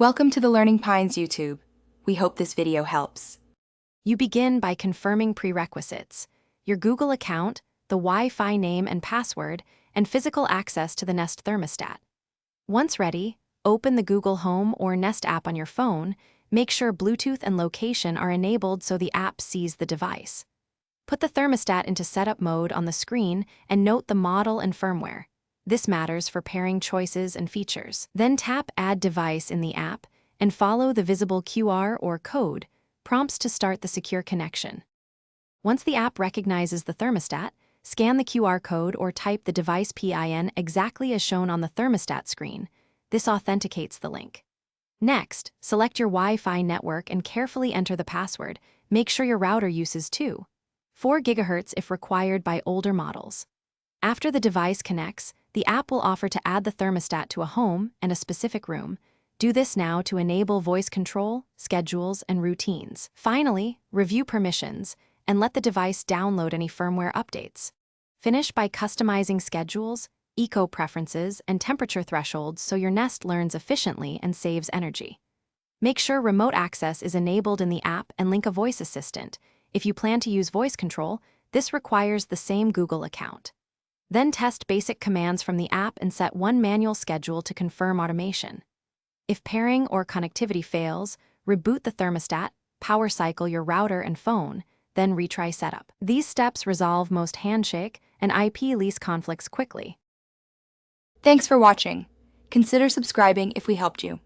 Welcome to the Learning Pines YouTube. We hope this video helps. You begin by confirming prerequisites: your Google account, the Wi-Fi name and password, and physical access to the Nest Thermostat. Once ready, open the Google Home or Nest app on your phone. Make sure Bluetooth and location are enabled so the app sees the device. Put the thermostat into setup mode on the screen and note the model and firmware. This matters for pairing choices and features. Then tap Add Device in the app and follow the visible QR or code prompts to start the secure connection. Once the app recognizes the thermostat, scan the QR code or type the device PIN exactly as shown on the thermostat screen. This authenticates the link. Next, select your Wi-Fi network and carefully enter the password. Make sure your router uses 4 GHz if required by older models. After the device connects, the app will offer to add the thermostat to a home and a specific room. Do this now to enable voice control, schedules, and routines. Finally, review permissions and let the device download any firmware updates. Finish by customizing schedules, eco preferences, and temperature thresholds so your Nest learns efficiently and saves energy. Make sure remote access is enabled in the app and link a voice assistant. If you plan to use voice control, this requires the same Google account. Then test basic commands from the app and set one manual schedule to confirm automation. If pairing or connectivity fails, reboot the thermostat, power cycle your router and phone, then retry setup. These steps resolve most handshake and IP lease conflicts quickly. Thanks for watching. Consider subscribing if we helped you.